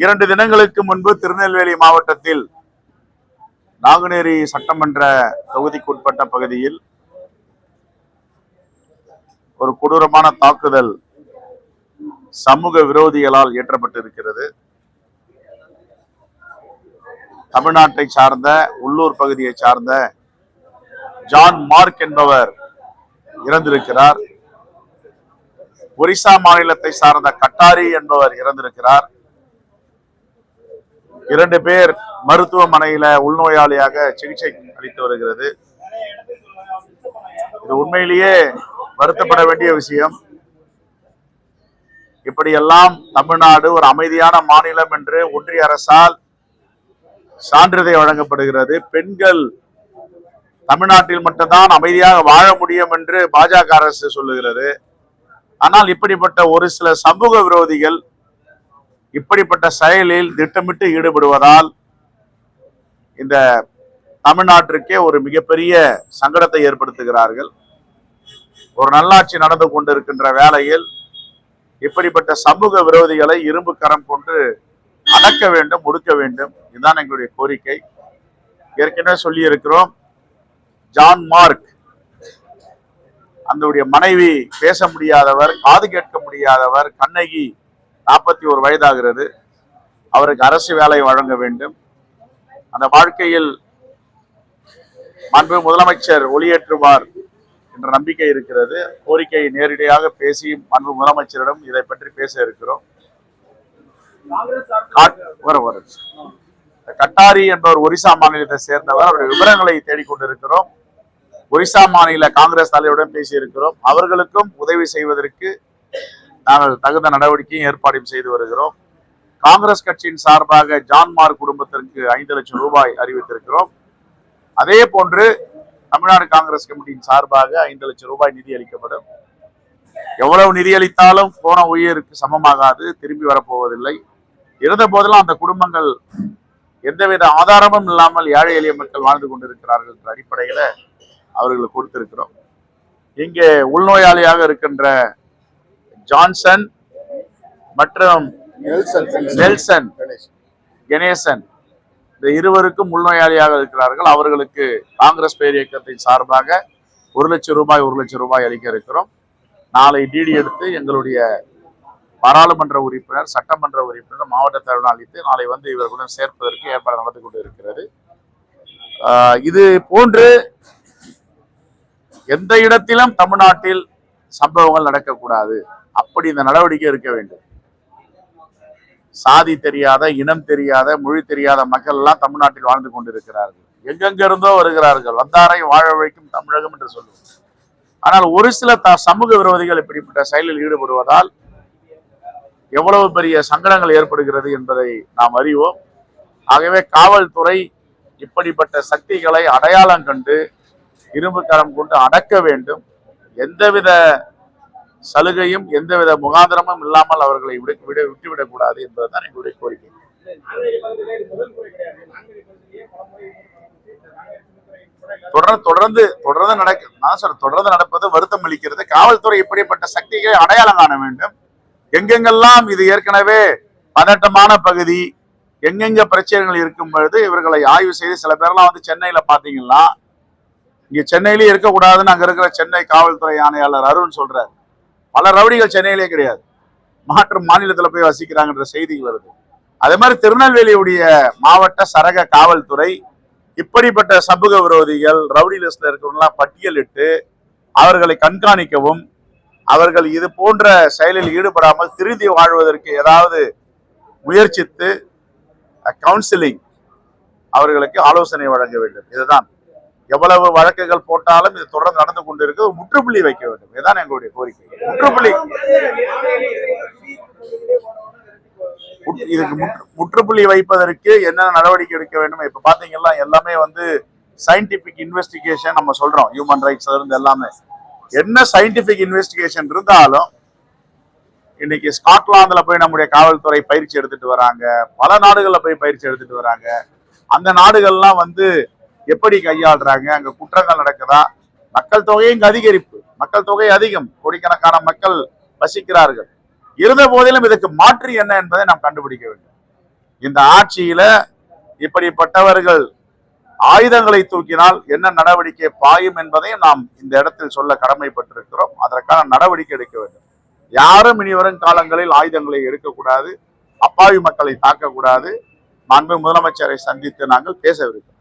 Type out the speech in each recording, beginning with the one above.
2 தினங்களுக்கு முன்பு திருநெல்வேலி மாவட்டத்தில் நாங்குநேரி சட்டமன்ற தொகுதிக்குட்பட்ட பகுதியில் ஒரு கொடூரமான தாக்குதல் சமூக விரோதிகளால் இயற்றப்பட்டிருக்கிறது. தமிழ்நாட்டை சார்ந்த உள்ளூர் பகுதியை சார்ந்த ஜான் மார்க் என்பவர் இறந்திருக்கிறார். ஒரிசா மாநிலத்தை சார்ந்த கட்டாரி என்பவர் இறந்திருக்கிறார். 2 பேர் மருத்துவமனையில உள்நோயாளியாக சிகிச்சை அளித்து வருகிறது. இது உண்மையிலேயே வருத்தப்பட வேண்டிய விஷயம். இப்படியெல்லாம் தமிழ்நாடு ஒரு அமைதியான மாநிலம் என்று ஒன்றிய அரசால் சான்றிதழ் வழங்கப்படுகிறது. பெண்கள் தமிழ்நாட்டில் மட்டும்தான் அமைதியாக வாழ முடியும் என்று பாஜக அரசு சொல்லுகிறது. ஆனால் இப்படிப்பட்ட ஒரு சில சமூக விரோதிகள் இப்படிப்பட்ட செயலில் திட்டமிட்டு ஈடுபடுவதால் இந்த தமிழ்நாட்டிற்கே ஒரு மிகப்பெரிய சங்கடத்தை ஏற்படுத்துகிறார்கள். ஒரு நல்லாட்சி நடந்து கொண்டிருக்கின்ற வேளையில் இப்படிப்பட்ட சமூக விரோதிகளை இரும்பு கரம் கொண்டு அடக்க வேண்டும், ஒடுக்க வேண்டும். இதுதான் எங்களுடைய கோரிக்கை. ஏற்கனவே சொல்லி இருக்கிறோம். ஜான் மார்க் அந்த மனைவி பேச முடியாதவர், காது கேட்க முடியாதவர், கண்ணகி 41 வயதாகிறது. அவருக்கு அரசு வேலை வழங்க வேண்டும். அந்த வாழ்க்கையில் மாண்பு முதலமைச்சர் ஒளியேற்றுவார் என்ற நம்பிக்கை இருக்கிறது. கோரிக்கையை நேரடியாக பேசி மாண்பு முதலமைச்சரிடம் இதை பற்றி பேச இருக்கிறோம். கட்டாரி என்பவர் ஒரிசா மாநிலத்தை சேர்ந்தவர். அவருடைய விவரங்களை தேடிக்கொண்டிருக்கிறோம். ஒரிசா மாநில காங்கிரஸ் தலைவருடன் பேசியிருக்கிறோம். அவர்களுக்கும் உதவி செய்வதற்கு நாங்கள் தகுந்த நடவடிக்கையும் ஏற்பாடும் செய்து வருகிறோம். காங்கிரஸ் கட்சியின் சார்பாக ஜான் மார்க் குடும்பத்திற்கு 5 லட்சம் ரூபாய் அறிவித்திருக்கிறோம். அதே போன்று தமிழ்நாடு காங்கிரஸ் கமிட்டியின் சார்பாக 5 லட்சம் ரூபாய் நிதி அளிக்கப்படும். எவ்வளவு நிதி அளித்தாலும் போன உயிருக்கு சமமாகாது, திரும்பி வரப்போவதில்லை. இருந்த போதெல்லாம் அந்த குடும்பங்கள் எந்தவித ஆதாரமும் இல்லாமல் ஏழை எளிய மக்கள் வாழ்ந்து கொண்டிருக்கிறார்கள் என்ற அடிப்படையில அவர்களுக்கு கொடுத்திருக்கிறோம். இங்கே உள்நோயாளியாக இருக்கின்ற ஜான்சன் மற்றும் நெல்சன் கணேசன், இந்த இருவருக்கும் உள்நோயாளியாக இருக்கிறார்கள். அவர்களுக்கு காங்கிரஸ் பேர் இயக்கத்தின் சார்பாக 1 லட்சம் ரூபாய் அளிக்க இருக்கிறோம். நாளை டிடி எடுத்து எங்களுடைய பாராளுமன்ற உறுப்பினர், சட்டமன்ற உறுப்பினர், மாவட்ட தலைவர் அளித்து நாளை வந்து இவர்களுடன் சேர்ப்பதற்கு ஏற்பாடு நடந்து கொண்டு இருக்கிறது. இது போன்று எந்த இடத்திலும் தமிழ்நாட்டில் சம்பவங்கள் நடக்கக்கூடாது. அப்படி இந்த நடவடிக்கை இருக்க வேண்டும். சாதி தெரியாத, இனம் தெரியாத, மொழி தெரியாத மக்கள் எல்லாம் தமிழ்நாட்டில் வாழ்ந்து கொண்டிருக்கிறார்கள். எங்கெங்க இருந்தோ வருகிறார்கள். வந்தாரை வாழ வைக்கும் தமிழகம் என்று சொல்லுவோம். ஆனால் ஒரு சில சமூக விரோதிகள் இப்படிப்பட்ட செயலில் ஈடுபடுவதால் எவ்வளவு பெரிய சங்கடங்கள் ஏற்படுகிறது என்பதை நாம் அறிவோம். ஆகவே காவல்துறை இப்படிப்பட்ட சக்திகளை அடையாளம் கண்டு இரும்பு கரம் கொண்டு அடக்க வேண்டும். எந்தவித சலுகையும் எந்தவித முகாந்திரமும் இல்லாமல் அவர்களை விட்டுவிடக் கூடாது என்பதுதான் எங்களுடைய கோரிக்கை. தொடர்ந்து நடப்பது வருத்தம் அளிக்கிறது. காவல்துறை இப்படிப்பட்ட சக்திகளை அடையாளம் காண வேண்டும். எங்கெங்கெல்லாம் இது ஏற்கனவே பதட்டமான பகுதி, எங்கெங்க பிரச்சனைகள் இருக்கும் பொழுது இவர்களை ஆய்வு செய்து, சில பேர்லாம் வந்து சென்னையில பாத்தீங்கன்னா, இங்க சென்னையிலேயே இருக்கக்கூடாதுன்னு அங்க இருக்கிற சென்னை காவல்துறை ஆணையாளர் அருண் சொல்றாரு. பல ரவுடிகள் சென்னையிலே கிடையாது, மாற்று மாநிலத்துல போய் வசிக்கிறாங்கன்ற செய்திகள் வருது. அதே மாதிரி திருநெல்வேலியுடைய மாவட்ட சரக காவல்துறை இப்படிப்பட்ட சமூக விரோதிகள், ரவுடி லிஸ்ட்ல இருக்கிறவங்களாம் பட்டியலிட்டு அவர்களை கண்காணிக்கவும், அவர்கள் இது போன்ற செயலில் ஈடுபடாமல் திருந்தி வாழ்வதற்கு ஏதாவது முயற்சித்து கவுன்சிலிங், அவர்களுக்கு ஆலோசனை வழங்க வேண்டும். இதுதான். எவ்வளவு வழக்குகள் போட்டாலும் இது தொடர்ந்து நடந்து கொண்டிருக்கு. முற்றுப்புள்ளி வைக்க வேண்டும். இதுதான் எங்களுடைய கோரிக்கை. முற்றுப்புள்ளி வைப்பதற்கு என்னென்ன நடவடிக்கை எடுக்க வேண்டும்? இப்ப பாத்தீங்கன்னா எல்லாமே வந்து சயின்டிபிக் இன்வெஸ்டிகேஷன் நம்ம சொல்றோம். ஹியூமன் ரைட்ஸ்ல இருந்து எல்லாமே என்ன சயின்டிபிக் இன்வெஸ்டிகேஷன் இருந்தாலும் இன்னைக்கு ஸ்காட்லாந்துல போய் நம்முடைய காவல்துறை பயிற்சி எடுத்துட்டு வராங்க. பல நாடுகள்ல போய் பயிற்சி எடுத்துட்டு வராங்க. அந்த நாடுகள்லாம் வந்து எப்படி கையாளுறாங்க, அங்க குற்றங்கள் நடக்குதா, மக்கள் தொகையும் இங்கு அதிகரிப்பு, மக்கள் தொகை அதிகம், கோடிக்கணக்கான மக்கள் வசிக்கிறார்கள். இருந்த போதிலும் இதுக்கு மாற்று என்ன என்பதை நாம் கண்டுபிடிக்க வேண்டும். இந்த ஆட்சியில இப்படிப்பட்டவர்கள் ஆயுதங்களை தூக்கினால் என்ன நடவடிக்கை பாயும் என்பதையும் நாம் இந்த இடத்தில் சொல்ல கடமைப்பட்டிருக்கிறோம். அதற்கான நடவடிக்கை எடுக்க வேண்டும். யாரும் இனி வரும் காலங்களில் ஆயுதங்களை எடுக்கக்கூடாது, அப்பாவி மக்களை தாக்கக்கூடாது. மாண்பு முதலமைச்சரை சந்தித்து நாங்கள் பேசவிருக்கிறோம்.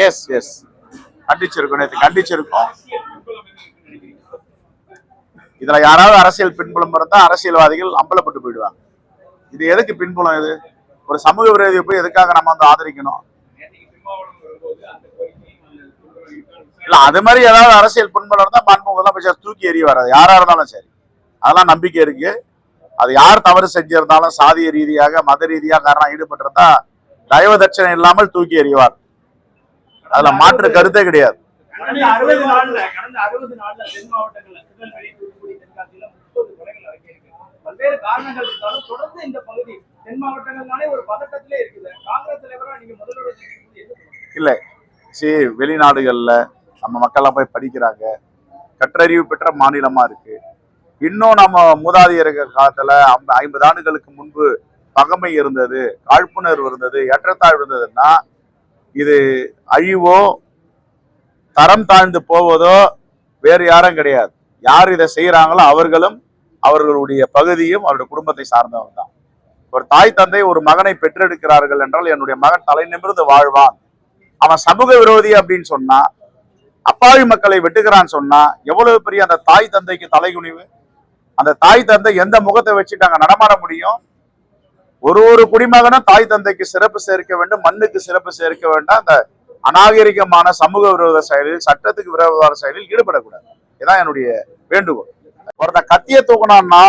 எஸ் எஸ் கண்டிச்சிருக்கோம், நேற்று கண்டிச்சிருக்கோம். இதுல யாராவது அரசியல் பின்புலம் இருந்தா அரசியல்வாதிகள் அம்பலப்பட்டு போயிடுவாங்க. இது எதுக்கு பின்புலம்? இது ஒரு சமூக விரோதியை போய் எதுக்காக நம்ம வந்து ஆதரிக்கணும்? இல்ல அது மாதிரி ஏதாவது அரசியல் பின்புலம் இருந்தா மாண்பு முதலமைச்சர் தூக்கி எறிய வராது, யாரா இருந்தாலும் சரி. அதெல்லாம் நம்பிக்கை இருக்கு. அது யார் தவறு செஞ்சிருந்தாலும் சாதிய ரீதியாக மத ரீதியாக காரணம் ஈடுபட்டிருந்தா தயவு தட்சணை இல்லாமல் தூக்கி எறிவார். அதுல மாற்று கருத்தே கிடையாது. கடந்த 60 நாள்ல தென் மாவட்டங்கள்ல திருநெல்வேலி, தூத்துக்குடி, தென்காசியில 30 கொலைகள் நடந்திருக்கு. பல்வேறு காரணங்கள் இருந்தாலும் தொடர்ந்து இந்த பகுதி தென் மாவட்டங்கள்னாலே ஒரு பதட்டத்திலே இருக்குது. காங்கிரஸ் தலைவரா நீங்க முதல்வர் இல்ல வெளிநாடுகள்ல நம்ம மக்கள்லாம் போய் படிக்கிறாங்க, கற்றறிவு பெற்ற மாநிலமா இருக்கு. இன்னும் நம்ம மூதாதையர் காலத்துல 50 ஆண்டுகளுக்கு முன்பு பகைமை இருந்தது, காழ்ப்புணர்வு இருந்தது, ஏற்றத்தாழ்வு இருந்ததுன்னா இது அழிவோ தரம் தாழ்ந்து போவதோ வேறு யாரும் கிடையாது. யார் இதை செய்யறாங்களோ அவர்களும் அவர்களுடைய பகுதியும் அவருடைய குடும்பத்தை சார்ந்தவங்க தான். ஒரு தாய் தந்தை ஒரு மகனை பெற்றெடுக்கிறார்கள் என்றால் என்னுடைய மகன் தலை நிமிர்ந்து வாழ்வான். அவன் சமூக விரோதி அப்படின்னு சொன்னா, அப்பாவி மக்களை வெட்டுகிறான்னு சொன்னா எவ்வளவு பெரிய அந்த தாய் தந்தைக்கு தலைகுனிவு. அந்த தாய் தந்தை எந்த முகத்தை வச்சுட்டு அங்க நடமாட முடியும்? ஒரு குடிமகனும் தாய் தந்தைக்கு சிறப்பு சேர்க்க வேண்டும், மண்ணுக்கு சிறப்பு சேர்க்க வேண்டாம். அந்த அநாகரிகமான சமூக விரோத செயலில், சட்டத்துக்கு விரோத செயலில் ஈடுபடக்கூடாது. இதான் என்னுடைய வேண்டுகோள். ஒருத்த கத்திய தூக்கணும்னா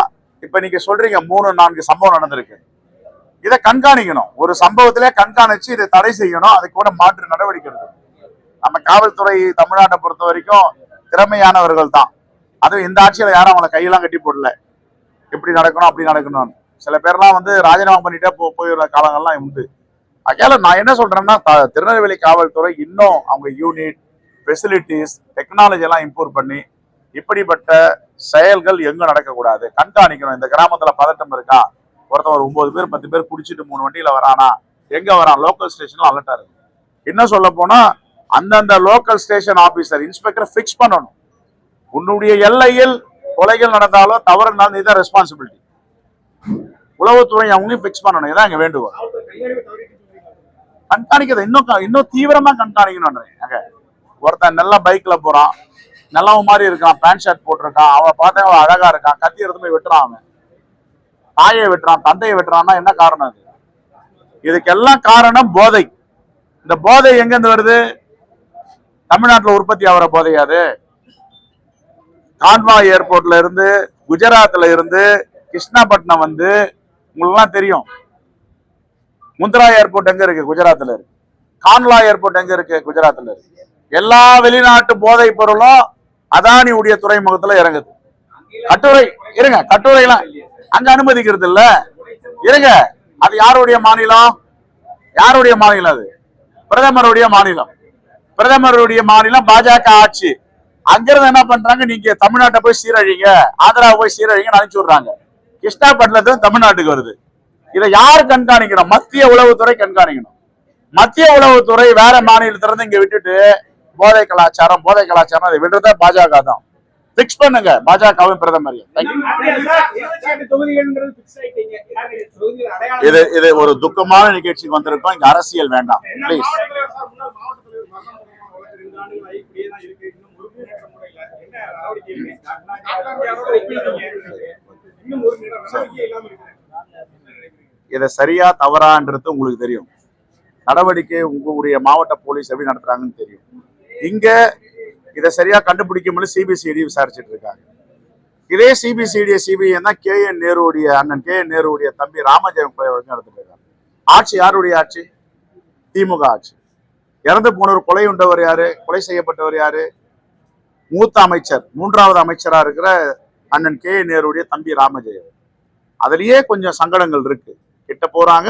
இப்ப நீங்க சொல்றீங்க 3-4 சம்பவம் நடந்திருக்கு. இதை கண்காணிக்கணும். ஒரு சம்பவத்திலே கண்காணிச்சு இதை தடை செய்யணும். அதுக்கு கூட மாற்று நடவடிக்கை எடுக்கணும். நம்ம காவல்துறை தமிழ்நாட்டை பொறுத்த வரைக்கும் திறமையானவர்கள் தான். அதுவும் இந்த ஆட்சியில யாரும் அவங்களை கையெல்லாம் கட்டி போடல. எப்படி நடக்கணும் அப்படி நடக்கணும்னு சில பேர்லாம் வந்து ராஜினாமா பண்ணிட்டே போயிடுற காலங்கள்லாம் உண்டு. அதனால நான் என்ன சொல்றேன்னா, திருநெல்வேலி காவல்துறை இன்னும் அவங்க யூனிட், ஃபெசிலிட்டிஸ், டெக்னாலஜி எல்லாம் இம்ப்ரூவ் பண்ணி இப்படிப்பட்ட செயல்கள் எங்கும் நடக்கக்கூடாது, கண்காணிக்கணும். இந்த கிராமத்துல பதட்டம் இருக்கா, ஒருத்தன் ஒரு 9 பேர் 10 பேர் குடிச்சிட்டு 3 வண்டியில வரானா, எங்க வரான், லோக்கல் ஸ்டேஷன்ல அலர்ட்டா இருக்கு. என்ன சொல்ல போனா அந்தந்த local station officer, inspector fix பண்ணணும். உன்னுடைய எல்லையில் கொலைகள் நடந்தாலும் தவறு இருந்தாலும் இதுதான் ரெஸ்பான்சிபிலிட்டி. உளவுத்துறை அவங்களையும் பிக்ஸ் பண்ணணும். இதான் எங்க வேண்டுகோள். கண்காணிக்கிறது இன்னும் தீவிரமா கண்காணிக்கணும். ஒருத்தன் நல்லா பைக்ல போறான், நல்லவன் மாதிரி இருக்கான், பேண்ட் ஷர்ட் போட்டிருக்கான், அவன் பார்த்தா அவன் அழகா இருக்கான், கத்தி எடுத்து போய் வெட்டுறான், அவன் தாயை வெட்டுறான், தந்தையை வெட்டுறான்னா என்ன காரணம்? அது இதுக்கெல்லாம் காரணம் போதை. இந்த போதை எங்க இருந்து வருது? தமிழ்நாட்டில் உற்பத்தி ஆகிற போதையாது. கான்வா ஏர்போர்ட்ல இருந்து, குஜராத்ல இருந்து கிருஷ்ணாபட்டினம் வந்து, உங்களுக்கு தெரியும். முந்திரா ஏர்போர்ட் எங்க இருக்கு? குஜராத்ல இருக்கு. கான்லா ஏர்போர்ட் எங்க இருக்கு? குஜராத்ல இருக்கு. எல்லா வெளிநாட்டு போதை பொருளும் அதானி உடைய துறைமுகத்துல இறங்குது. கட்டுரைலாம் அங்க அனுமதிக்கிறது இல்ல. இருங்க, அது யாருடைய மாநிலம்? யாருடைய மாநிலம்? அது பிரதமருடைய மாநிலம். பிரதமருடைய மாநிலம் பாஜக ஆட்சி. அங்கிருந்து என்ன பண்றாங்க, நீங்க தமிழ்நாட்டை போய் சீரழிங்க, ஆந்திரா போய் சீரழிங்கன்னு அனுப்பிச்சு விடுறாங்க. கிருஷ்ணாபட்டினத்துல தமிழ்நாட்டுக்கு வருது. இதை யார் கண்காணிக்கணும்? மத்திய உளவுத்துறை கண்காணிக்கணும். மத்திய உளவுத்துறை வேற மாநிலத்திலிருந்து இங்க விட்டுட்டு போதை கலாச்சாரம் அதை விடுறத பாஜக தான். பிக்ஸ் பண்ணுங்க பாஜகவும் பிரதமரையும். இது ஒரு துக்கமான நிகழ்ச்சிக்கு வந்திருக்கோம். இங்க அரசியல் வேண்டாம் பிளீஸ். இதை சரியா தவறான்றது உங்களுக்கு தெரியும். நடவடிக்கை உங்களுடைய மாவட்ட போலீஸ் எப்படி நடத்துறாங்கன்னு தெரியும். இங்க இதை சரியா கண்டுபிடிக்க முடியல. சிபிசிஐடி விசாரிச்சுட்டு இருக்காங்க. இதே சிபிஐ தான் அண்ணன் கே என் நேருடைய தம்பி ராமஜெயம் நடத்திட்டு இருக்காங்க. ஆட்சி யாருடைய ஆட்சி? திமுக ஆட்சி. இறந்து போனவர், கொலை உண்டவர் யாரு? கொலை செய்யப்பட்டவர் யாரு? மூத்த அமைச்சர், 3வது அமைச்சரா இருக்கிற அண்ணன் கே என் நேருடைய தம்பி ராமஜெயம். அதுலயே கொஞ்சம் சங்கடங்கள் இருக்கு. கிட்ட போறாங்க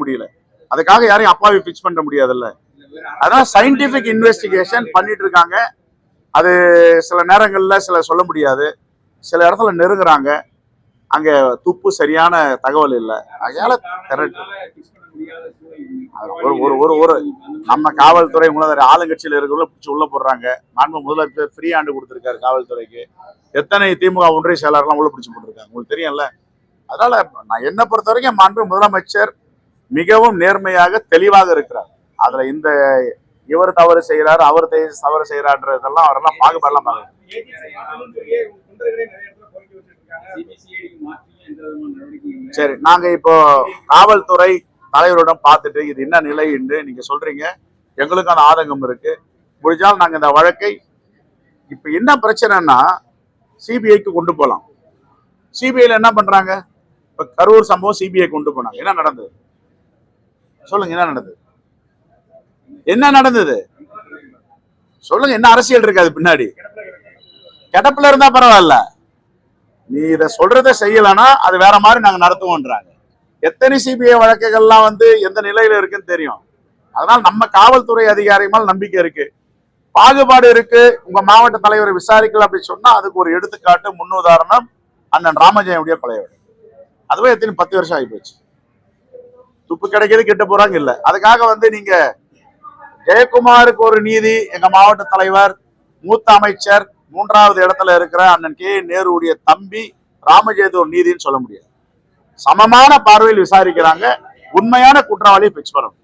முடியல. அதுக்காக யாரையும் அப்பாவி பிக்ஸ் பண்ண முடியாதுல்ல. அதான் சயின்டிபிக் இன்வெஸ்டிகேஷன் பண்ணிட்டு இருக்காங்க. அது சில நேரங்கள்ல சொல்ல முடியாது, சில இடத்துல நெருங்குறாங்க. அங்க துப்பு சரியான தகவல் இல்லை. அதனால கரெக்ட். ஒரு ஒரு ஒரு ஒரு நம்ம காவல்துறை மூலம் ஆளுங்கட்சியில இருக்கிறவங்கள பிடிச்சி உள்ள போடுறாங்க. மாண்பு முதலமைச்சர் ஃப்ரீ ஆண்டு கொடுத்திருக்காரு காவல்துறைக்கு. எத்தனை திமுக ஒன்றிய செயலாளர்லாம் உள்ள பிடிச்சி போட்டிருக்காங்க உங்களுக்கு தெரியும்ல. அதனால நான் என்ன பொறுத்த வரைக்கும் மாண்பு முதலமைச்சர் மிகவும் நேர்மையாக தெளிவாக இருக்கிறார். அதுல இந்த இவர் தவறு செய்யறாரு அவர் தவறு செய்யறான்றதெல்லாம் அவரெல்லாம் பாகுபாடெல்லாம் பார்க்கணும். சரி, நாங்க இப்போ காவல்துறை தலைவரிடம் பார்த்துட்டு இது என்ன நிலை என்று நீங்க சொல்றீங்க. எங்களுக்கு அந்த ஆதங்கம் இருக்கு. முடிஞ்சால் நாங்க இந்த வழக்கை இப்ப என்ன பிரச்சனைன்னா சிபிஐக்கு கொண்டு போலாம். சிபிஐல என்ன பண்றாங்க? இப்ப கரூர் சம்பவம் சிபிஐ கொண்டு போனாங்க. என்ன நடந்தது சொல்லுங்க? என்ன நடந்தது? என்ன நடந்தது சொல்லுங்க? என்ன அரசியல் இருக்காது பின்னாடி? கிடப்புல இருந்தா பரவாயில்ல, நீ இத சொல்றத செய்யலன்னா அது வேற மாதிரி நாங்க நடத்துவோம்ன்றாங்க. எத்தனை சிபிஐ வழக்குகள்லாம் எந்த நிலையில இருக்குன்னு தெரியும். அதனால நம்ம காவல்துறை அதிகாரி மேல் நம்பிக்கை இருக்கு. பாகுபாடு இருக்கு, உங்க மாவட்ட தலைவரை விசாரிக்கல அப்படி சொன்னா அதுக்கு ஒரு எடுத்துக்காட்டு முன்னுதாரணம் அண்ணன் ராமஜெயனுடைய கொலை வழக்கு. அதுவே எத்தனை 10 வருஷம் ஆகி போச்சு. துப்பு கிடைக்கிறது கெட்டு போறாங்க இல்ல. அதுக்காக நீங்க ஜெயக்குமாருக்கு ஒரு நீதி, எங்க மாவட்ட தலைவர் மூத்த அமைச்சர் 3வது இடத்துல இருக்கிற அண்ணன் கே நேருடைய தம்பி ராமஜெயத்து ஒரு நீதினு சொல்ல முடியாது. சமமான பார்வையில் விசாரிக்கிறாங்க. உண்மையான குற்றவாளியை பிக்ஸ் பண்ணணும்.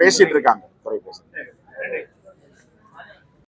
பேசிட்டு இருக்காங்க.